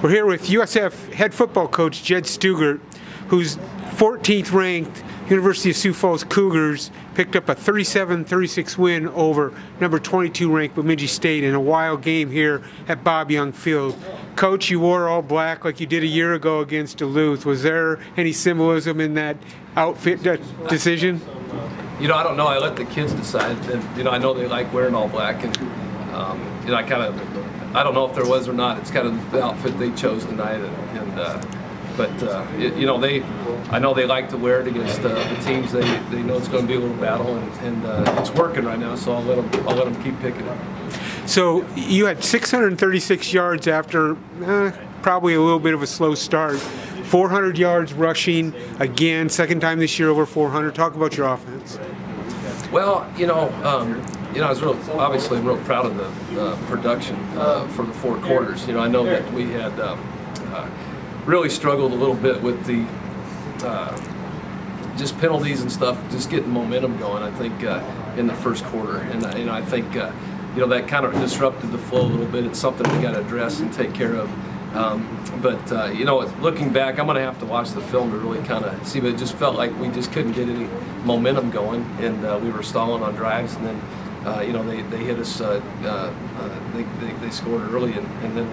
We're here with USF head football coach Jed Stugart, who's 14th ranked University of Sioux Falls Cougars picked up a 37-36 win over number 22 ranked Bemidji State in a wild game here at Bob Young Field. Coach, you wore all black like you did a year ago against Duluth. Was there any symbolism in that outfit decision? You know, I don't know. I let the kids decide. And, you know, I know they like wearing all black, and you know, I don't know if there was or not. It's kind of the outfit they chose tonight, you know, I know they like to wear it against the teams. They know it's going to be a little battle, and it's working right now. So I'll let them keep picking it. So you had 636 yards after probably a little bit of a slow start. 400 yards rushing again, second time this year over 400. Talk about your offense. Well, you know, I was obviously real proud of the production for the 4 quarters. You know, I know that we had really struggled a little bit with the just penalties and stuff, just getting momentum going. I think in the first quarter, and you know, I think you know, that kind of disrupted the flow a little bit. It's something we got to address and take care of. You know, looking back, I'm going to have to watch the film to really kind of see, but it just felt like we just couldn't get any momentum going, and we were stalling on drives, and then you know, they hit us, they scored early, and then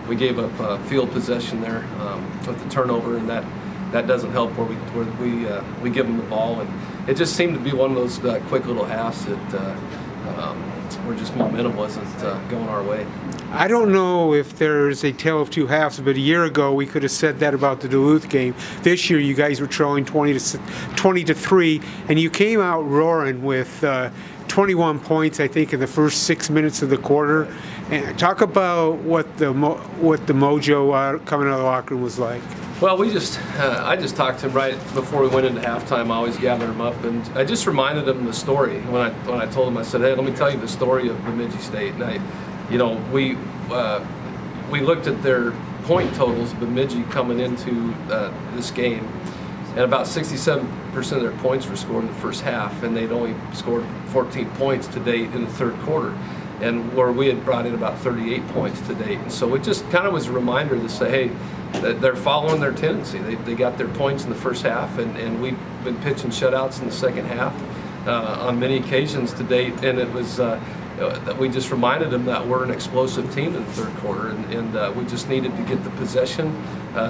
we gave up field possession there with the turnover, and that doesn't help where we give them the ball, and it just seemed to be one of those quick little halves that where just momentum wasn't going our way. I don't know if there's a tale of two halves, but a year ago we could have said that about the Duluth game. This year you guys were trailing 20-3, and you came out roaring with 21 points, I think, in the first 6 minutes of the quarter. And talk about what the mojo coming out of the locker room was like. Well, I just talked to him right before we went into halftime. I always gather him up, and I just reminded him the story. When I told him, I said, "Hey, let me tell you the story of Bemidji State." And you know, we looked at their point totals, Bemidji coming into this game, and about 67% of their points were scored in the first half, and they'd only scored 14 points to date in the third quarter, and where we had brought in about 38 points to date. And so it just kind of was a reminder to say, hey, that they're following their tendency. They got their points in the first half, and we've been pitching shutouts in the second half on many occasions to date, and it was that we just reminded them that we're an explosive team in the third quarter, and we just needed to get the possession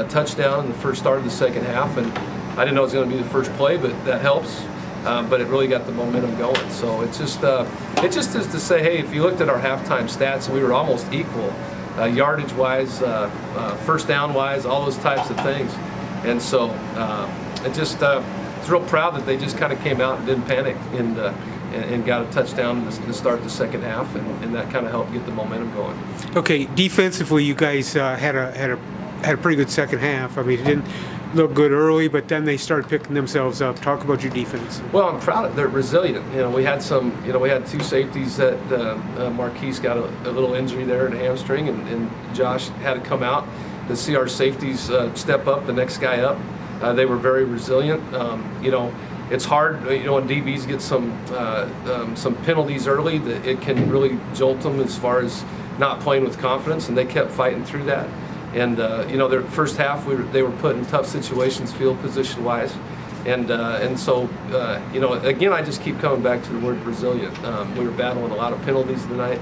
touchdown in the first start of the second half, and I didn't know it was going to be the first play, but that helps. But it really got the momentum going. So it just is to say, hey, if you looked at our halftime stats, we were almost equal, yardage-wise, first down-wise, all those types of things. And so it's real proud that they just kind of came out and didn't panic and got a touchdown to start the second half, and that kind of helped get the momentum going. Okay, defensively, you guys had a pretty good second half. I mean, it didn't look good early, but then they started picking themselves up. Talk about your defense. Well, I'm proud of. They're resilient. You know, we had 2 safeties that Marquise got a little injury there in a hamstring, and Josh had to come out to see our safeties step up, the next guy up. They were very resilient. You know, it's hard. You know, when DBs get some penalties early, that it can really jolt them as far as not playing with confidence, and they kept fighting through that. And you know, their first half they were put in tough situations, field position wise, and so you know, again, I just keep coming back to the word resilient. We were battling a lot of penalties tonight,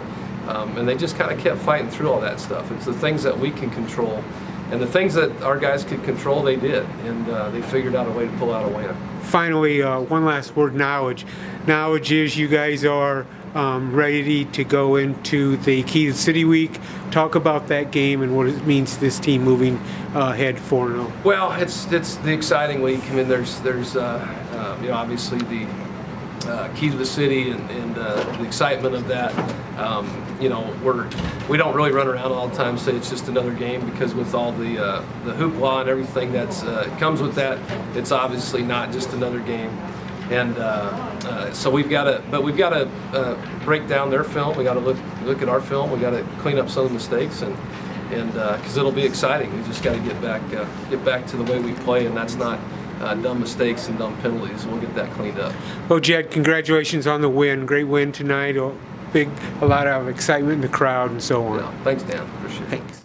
and they just kind of kept fighting through all that stuff. It's the things that we can control, and the things that our guys could control, they did, and they figured out a way to pull out a win. Finally, one last word: knowledge. Knowledge is you guys are ready to go into the Key to the City week. Talk about that game and what it means to this team moving ahead 4-0. Well, it's the exciting week. I mean, there's you know, obviously the Key to the City and the excitement of that. You know, we don't really run around all the time and say it's just another game, because with all the hoopla and everything that's comes with that, it's obviously not just another game. And so we've got to break down their film. We got to look at our film. We got to clean up some of the mistakes, and because it'll be exciting. We just got to get back to the way we play, and that's not dumb mistakes and dumb penalties. We'll get that cleaned up. Well, Jed, congratulations on the win. Great win tonight. A lot of excitement in the crowd and so on. Yeah, thanks, Dan. Appreciate it. Thanks.